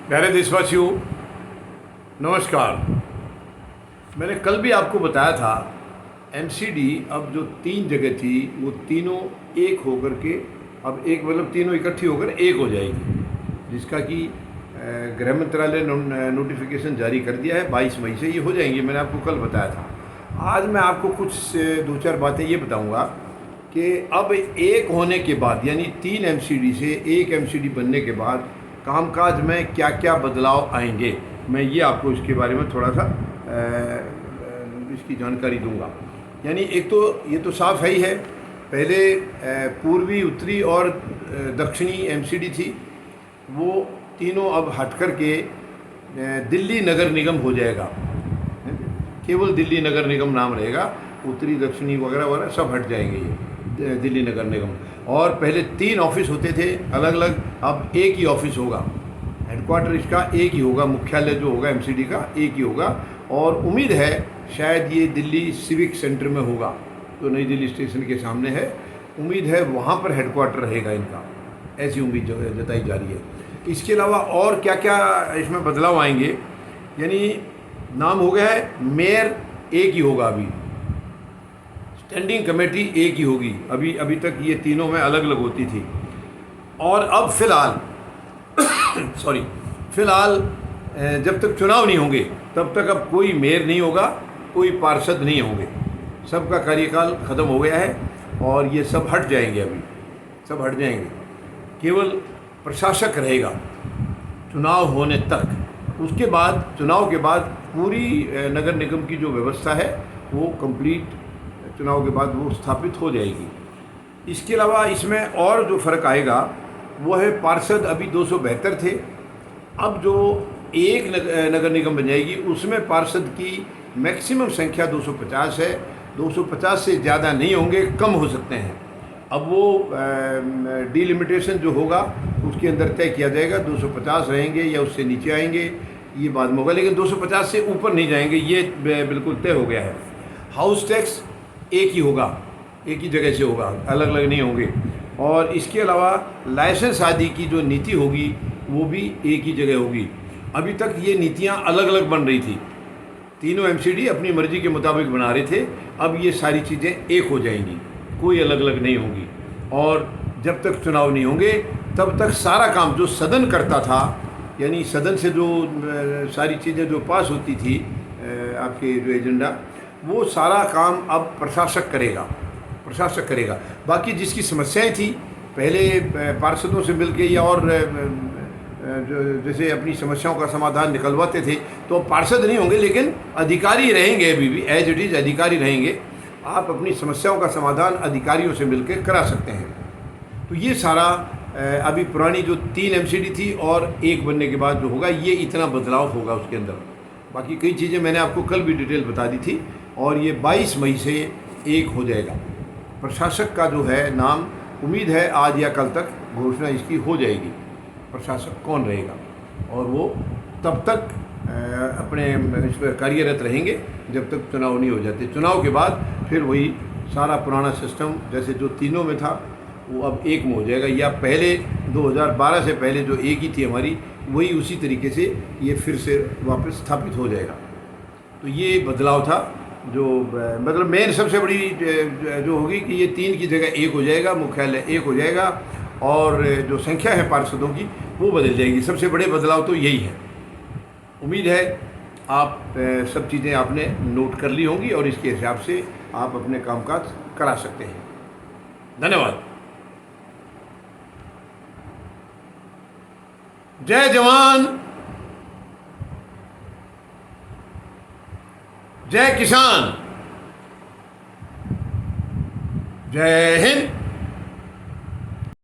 प्यारे देशवासियों, नमस्कार। मैंने कल भी आपको बताया था एमसीडी अब जो तीन जगह थी वो तीनों एक होकर के अब एक मतलब तीनों इकट्ठी होकर एक हो जाएगी, जिसका कि गृह मंत्रालय ने नोटिफिकेशन जारी कर दिया है। 22 मई से ये हो जाएंगी। मैंने आपको कल बताया था। आज मैं आपको कुछ दो चार बातें ये बताऊंगा कि अब एक होने के बाद यानी तीन एमसीडी से एक एमसीडी बनने के बाद कामकाज में क्या क्या बदलाव आएंगे, मैं ये आपको इसके बारे में थोड़ा सा इसकी जानकारी दूंगा। यानी एक तो ये तो साफ है ही है, पहले पूर्वी, उत्तरी और दक्षिणी एमसीडी थी, वो तीनों अब हट कर के दिल्ली नगर निगम हो जाएगा। केवल दिल्ली नगर निगम नाम रहेगा, उत्तरी दक्षिणी वगैरह वगैरह सब हट जाएंगे ये दिल्ली नगर निगम। और पहले तीन ऑफिस होते थे अलग अलग, अब एक ही ऑफिस होगा। हेडक्वार्टर इसका एक ही होगा, मुख्यालय जो होगा एमसीडी का एक ही होगा। और उम्मीद है शायद ये दिल्ली सिविक सेंटर में होगा, जो नई दिल्ली स्टेशन के सामने है। उम्मीद है वहाँ पर हेडक्वार्टर रहेगा इनका, ऐसी उम्मीद जो है जताई जा रही है। इसके अलावा और क्या क्या इसमें बदलाव आएंगे, यानी नाम हो गया है मेयर एक ही होगा, अभी स्टैंडिंग कमेटी एक ही होगी। अभी तक ये तीनों में अलग अलग होती थी। और अब फिलहाल जब तक चुनाव नहीं होंगे तब तक अब कोई मेयर नहीं होगा, कोई पार्षद नहीं होंगे, सबका कार्यकाल ख़त्म हो गया है और ये सब हट जाएंगे। अभी सब हट जाएंगे, केवल प्रशासक रहेगा चुनाव होने तक। उसके बाद चुनाव के बाद पूरी नगर निगम की जो व्यवस्था है वो कंप्लीट चुनाव के बाद वो स्थापित हो जाएगी। इसके अलावा इसमें और जो फ़र्क आएगा वो है पार्षद अभी 272 थे, अब जो एक नगर निगम बन जाएगी उसमें पार्षद की मैक्सिमम संख्या 250 है। 250 से ज़्यादा नहीं होंगे, कम हो सकते हैं। अब वो डिलिमिटेशन जो होगा उसके अंदर तय किया जाएगा, 250 रहेंगे या उससे नीचे आएंगे ये बाद में होगा, लेकिन 250 से ऊपर नहीं जाएंगे, ये बिल्कुल तय हो गया है। हाउस टैक्स एक ही होगा, एक ही जगह से होगा, अलग अलग नहीं होंगे। और इसके अलावा लाइसेंस आदि की जो नीति होगी वो भी एक ही जगह होगी। अभी तक ये नीतियाँ अलग अलग बन रही थी, तीनों एमसीडी अपनी मर्जी के मुताबिक बना रहे थे। अब ये सारी चीज़ें एक हो जाएंगी, कोई अलग अलग नहीं होंगी। और जब तक चुनाव नहीं होंगे तब तक सारा काम जो सदन करता था, यानी सदन से जो सारी चीज़ें जो पास होती थी आपके जो एजेंडा, वो सारा काम अब प्रशासक करेगा। बाकी जिसकी समस्याएं थी पहले पार्षदों से मिलके या और जैसे अपनी समस्याओं का समाधान निकलवाते थे, तो पार्षद नहीं होंगे लेकिन अधिकारी रहेंगे, अभी भी एज इट इज़ अधिकारी रहेंगे। आप अपनी समस्याओं का समाधान अधिकारियों से मिलकर करा सकते हैं। तो ये सारा अभी पुरानी जो तीन एमसीडी थी और एक बनने के बाद जो होगा, ये इतना बदलाव होगा उसके अंदर। बाकी कई चीज़ें मैंने आपको कल भी डिटेल बता दी थी। और ये 22 मई से एक हो जाएगा। प्रशासक का जो है नाम, उम्मीद है आज या कल तक घोषणा इसकी हो जाएगी, प्रशासक कौन रहेगा। और वो तब तक अपने इस पर कार्यरत रहेंगे जब तक चुनाव नहीं हो जाते। चुनाव के बाद फिर वही सारा पुराना सिस्टम जैसे जो तीनों में था वो अब एक में हो जाएगा, या पहले 2012 से पहले जो एक ही थी हमारी, वही उसी तरीके से ये फिर से वापस स्थापित हो जाएगा। तो ये बदलाव था जो मतलब मेन सबसे बड़ी जो होगी कि ये तीन की जगह एक हो जाएगा, मुख्यालय एक हो जाएगा और जो संख्या है पार्षदों की वो बदल जाएगी। सबसे बड़े बदलाव तो यही है। उम्मीद है आप सब चीज़ें आपने नोट कर ली होंगी और इसके हिसाब से आप अपने कामकाज करा सकते हैं। धन्यवाद। जय जवान, जय किसान, जय हिंद।